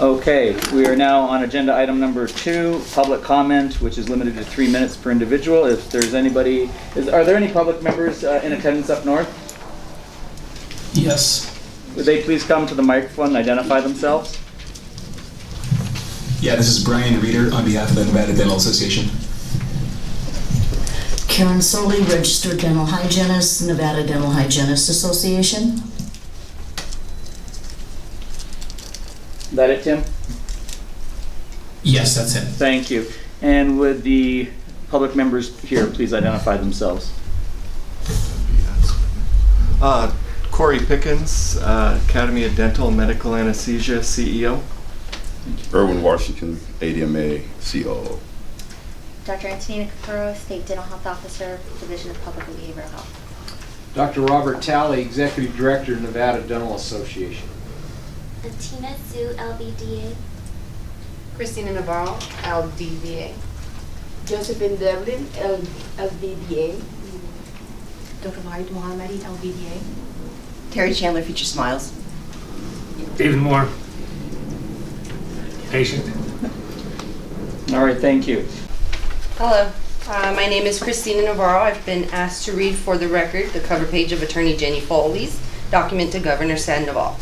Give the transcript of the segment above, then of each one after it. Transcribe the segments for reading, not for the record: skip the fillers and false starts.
Okay, we are now on agenda item number 2, public comment, which is limited to 3 minutes per individual. If there's anybody, are there any public members in attendance up north? Yes. Would they please come to the microphone and identify themselves? Yeah, this is Brian Reeder on behalf of the Nevada Dental Association. Karen Soley, registered dental hygienist, Nevada Dental Hygienists Association. Is that it, Tim? Yes, that's it. Thank you. And would the public members here please identify themselves? Corey Pickens, Academy of Dental and Medical Anesthesia CEO. Irwin Washington, ADMA COO. Dr. Antonina Capuro, State Dental Health Officer, Division of Public and Behavioral Health. Dr. Robert Talley, Executive Director, Nevada Dental Association. Tina Sue, LBDA. Christina Navarro, LDVA. Josephine Devlin, LBDA. Dr. Farid Mohammadi, LBDA. Terry Chandler, Future Smiles. David Moore, patient. All right, thank you. Hello, my name is Christina Navarro. I've been asked to read for the record the cover page of Attorney Jenny Foley's document to Governor Sandoval.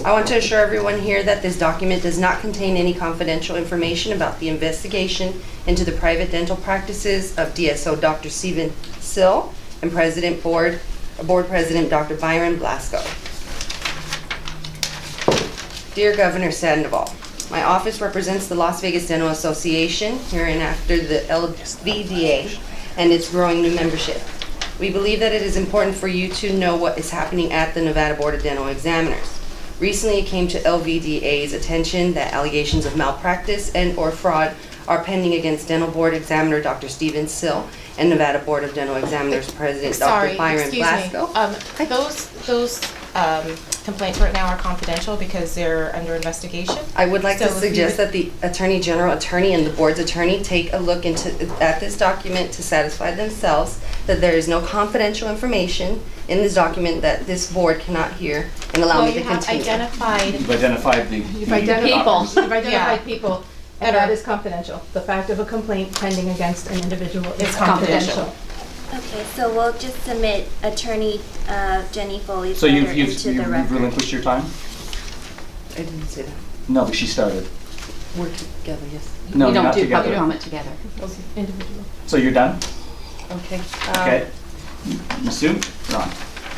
I want to assure everyone here that this document does not contain any confidential information about the investigation into the private dental practices of DSO Dr. Stephen Sill and Board President Dr. Byron Blasco. Dear Governor Sandoval, my office represents the Las Vegas Dental Association, hereinafter the LVDA, and its growing new membership. We believe that it is important for you to know what is happening at the Nevada Board of Dental Examiners. Recently, it came to LVDA's attention that allegations of malpractice and/or fraud are pending against Dental Board Examiner Dr. Stephen Sill and Nevada Board of Dental Examiners President Dr. Byron Blasco. Those complaints right now are confidential because they're under investigation. I would like to suggest that the Attorney General attorney and the board's attorney take a look at this document to satisfy themselves that there is no confidential information in this document that this board cannot hear and allow me to continue. You've identified people, and that is confidential. The fact of a complaint pending against an individual is confidential. Okay, so we'll just submit Attorney Jenny Foley's So letter you've into the record. relinquished your time? I didn't say that. No, but she started. We're together, yes. No, we you're don't not do together. public comment together. Individual. So you're done? Okay. Okay. Ms. Sue, you're on.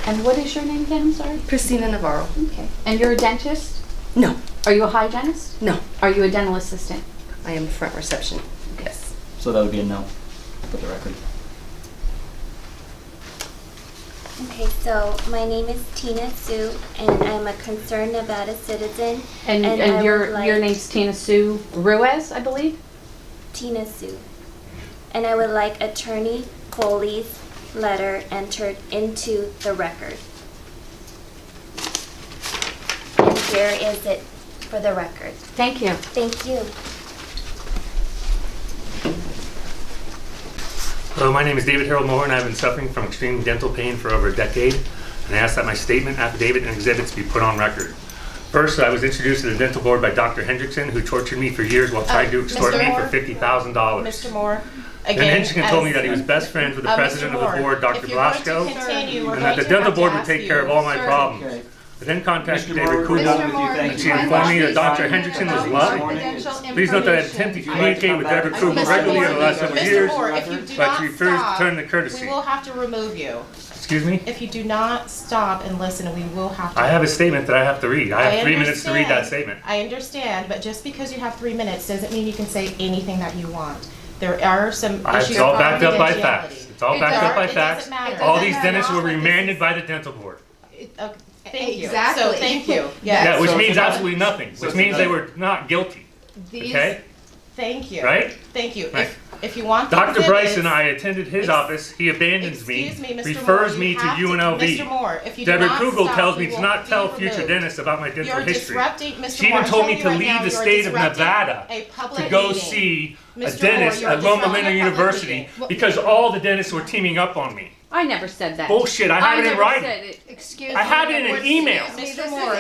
And what is your name again, I'm sorry? Christina Navarro. Okay. And you're a dentist? No. Are you a hygienist? No. Are you a dental assistant? I am front reception. Yes. So that would be a no for the record. Okay, so my name is Tina Sue, and I'm a concerned Nevada citizen. And I would your like name's Tina Sue Ruiz, I believe? Tina Sue. And I would like Attorney Foley's letter entered into the record. And here is it for the record. Thank you. Thank you. Hello, my name is David Harold Moore, and I've been suffering from extreme dental pain for over a decade. And I ask that my statement, affidavit, and exhibits be put on record. First, I was introduced to the dental board by Dr. Hendrickson, who tortured me for years while trying to extort me for $50,000. Mr. Moore, And Hendrickson told me that he was best friends with the president of the board, Dr. Blasco, and that the dental board would take care of all my problems. Okay. I then contacted David Moore, we're Kugel, done with you. Thank and you she very informed me much. that Dr. Hendrickson was lying. Please note that I have attempted to communicate with David Kugel regularly over the last several years, Mr. Moore, if you do but not she refused to stop, turn the courtesy. we will have to remove you. Excuse me? If you do not stop and listen, we will have to. I have a statement that I have to read. I have 3 minutes to read that understand. statement. I understand, but just because you have 3 minutes doesn't mean you can say anything that you want. There are some issues It's of all backed up by confidentiality. facts. It's all backed up by It facts. doesn't matter. All It these doesn't dentists were matter. remanded by the dental board. Okay, thank you. Exactly. So thank you. Yeah, which So means it's not- absolutely nothing, so which it's means not- they were not guilty, okay? Thank you. Right? Thank you. Right. If you want the Dr. Bryce and exhibits- I attended his office, he abandons me, Excuse me, Mr. refers Moore, me you to have UNLV. Mr. Moore, if you do Deborah not Kugel stop, tells me you to will not be tell future removed. dentists about my dental You're history. disrupting, Mr. She Moore, even told me I'm to telling you leave right the now, you are state of disrupting Nevada a public to go meeting. see a Mr. dentist Moore, you are at Loma disrupting Linda a public University meeting. because all the dentists were teaming up on me. I never said that. Bullshit, I have it in never writing. said it. Excuse me. I have it in an email. Mr. Moore,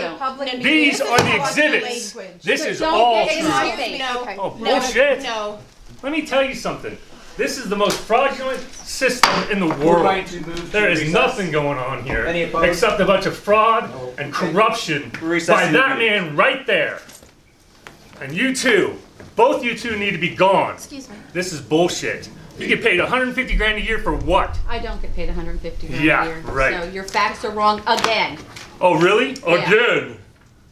These are the exhibits. This is all get in true. my face. Oh, bullshit. No. Let me tell you something. This is the most fraudulent system in the We're world. going to move There to is recess. nothing going on here Any opposed? except a bunch of fraud and corruption by that man right there. And you two, both you two need to be gone. Excuse me. This is bullshit. You get paid 150 grand a year for what? I don't get paid 150 grand Yeah, a year. right. So your facts are wrong again. Oh, really? Yeah. Again?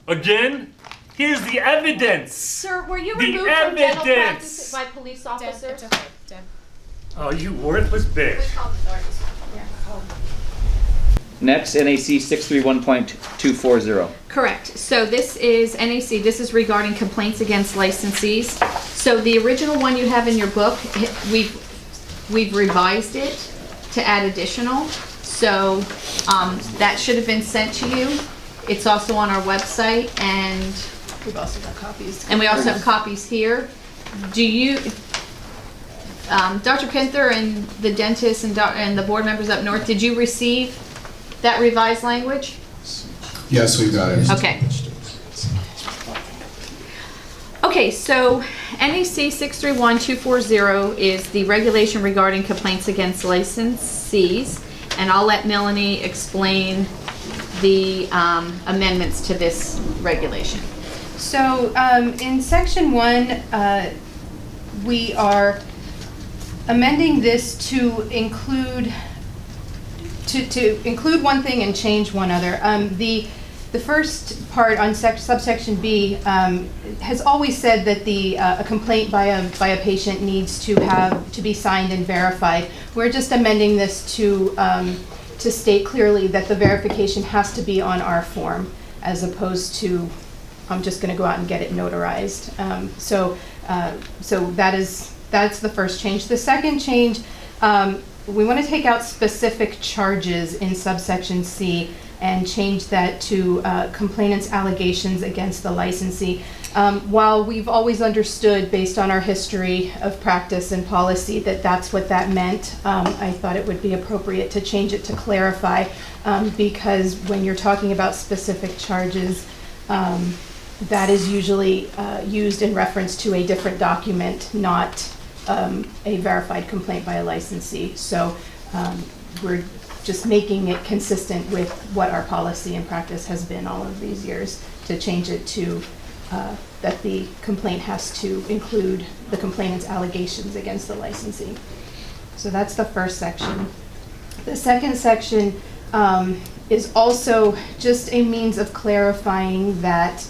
Again? Here's the evidence. Sir, were you The removed from dental evidence. practice by police officers? Oh, you worthless bitch. Next, NAC 631.240. Correct. So this is NAC, this is regarding complaints against licensees. So the original one you have in your book, we've revised it to add additional. So that should have been sent to you. It's also on our website, and We've also got copies. we also have copies here. Do you, Dr. Kinther and the dentist and the board members up north, did you receive that revised language? Yes, we got it. Okay. Okay, so NEC 631-240 is the regulation regarding complaints against licensees, and I'll let Melanie explain the amendments to this regulation. So in section 1, we are amending this to include one thing and change one other. The first part on subsection B has always said that a complaint by a patient needs to be signed and verified. We're just amending this to state clearly that the verification has to be on our form, as opposed to I'm just going to go out and get it notarized. So that's the first change. The second change, we want to take out specific charges in subsection C and change that to complainant's allegations against the licensee. While we've always understood, based on our history of practice and policy, that that's what that meant, I thought it would be appropriate to change it to clarify, because when you're talking about specific charges, that is usually used in reference to a different document, not a verified complaint by a licensee. So we're just making it consistent with what our policy and practice has been all of these years, to change it to that the complaint has to include the complainant's allegations against the licensee. So that's the first section. The second section is also just a means of clarifying that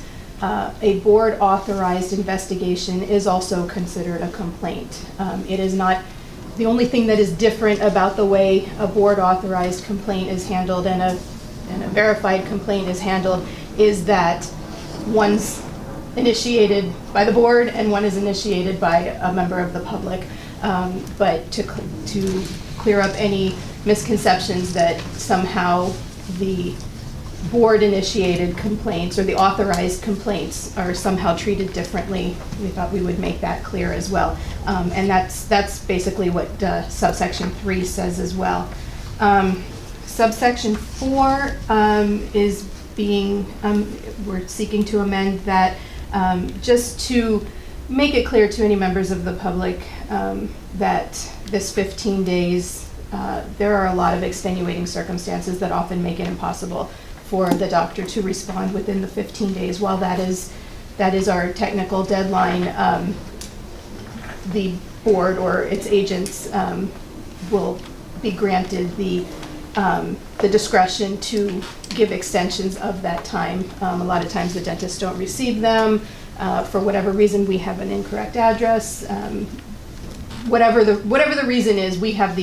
a board-authorized investigation is also considered a complaint. It is not the only thing that is different about the way a board-authorized complaint is handled and a verified complaint is handled is that one's initiated by the board and one is initiated by a member of the public. But to clear up any misconceptions that somehow the board-initiated complaints or the authorized complaints are somehow treated differently, we thought we would make that clear as well. And that's basically what subsection 3 says as well. Subsection 4 is being, we're seeking to amend that just to make it clear to any members of the public that this 15 days, there are a lot of extenuating circumstances that often make it impossible for the doctor to respond within the 15 days. While that is our technical deadline, the board or its agents will be granted the discretion to give extensions of that time. A lot of times the dentists don't receive them. For whatever reason, we have an incorrect address. Whatever the reason is, we have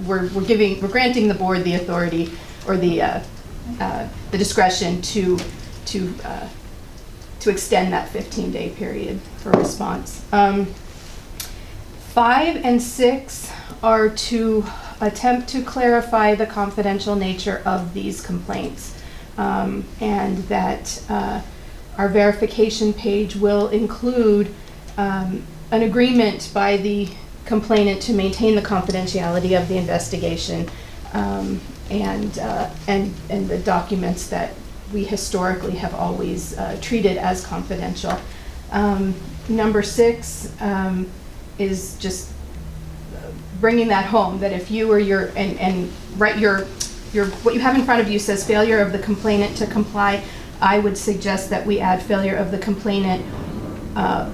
we're granting the board the authority or the discretion to extend that 15-day period for response. 5 and 6 are to attempt to clarify the confidential nature of these complaints, and that our verification page will include an agreement by the complainant to maintain the confidentiality of the investigation, and the documents that we historically have always treated as confidential. Number 6 is just bringing that home, that if you or what you have in front of you says failure of the complainant to comply, I would suggest that we add failure of the complainant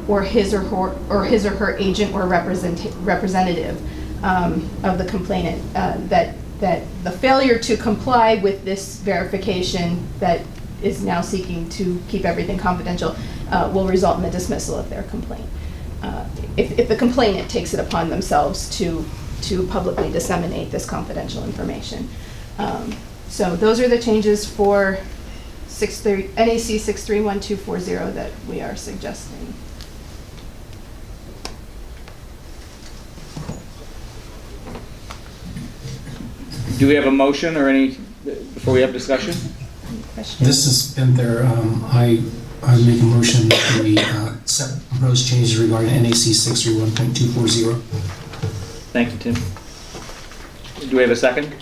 or his or her agent or representative of the complainant, that the failure to comply with this verification that is now seeking to keep everything confidential will result in the dismissal of their complaint. If the complainant takes it upon themselves to publicly disseminate this confidential information. So those are the changes for NAC 631240 that we are suggesting. Do we have a motion or any, before we have discussion? This has been there. I make a motion that we accept proposed changes regarding NAC 631.240. Thank you, Tim. Do we have a second?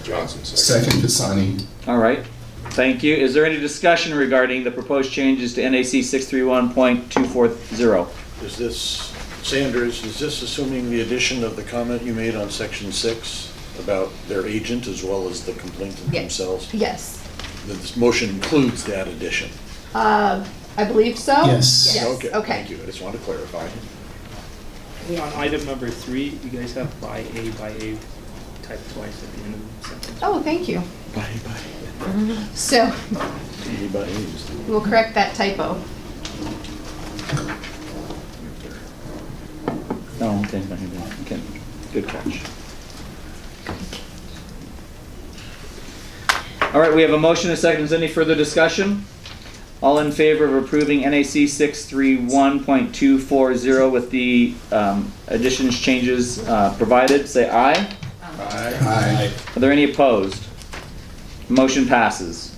Johnson, Second, Pisani. All right, thank you. Is there any discussion regarding the proposed changes to NAC 631.240? Is this, Sanders, is this assuming the addition of the comment you made on section 6 about their agent as well as the complainant themselves? Yes. This motion includes that addition? I believe so. Yes. Okay, Okay. thank you. I just wanted to clarify. On item number 3, you guys have by A typed twice at the end of the sentence. Oh, thank you. Bye. So we'll correct that typo. Oh, okay, okay, good catch. All right, we have a motion and a second. Is there any further discussion? All in favor of approving NAC 631.240 with the additions, changes provided, say aye. Aye. Are there any opposed? Motion passes.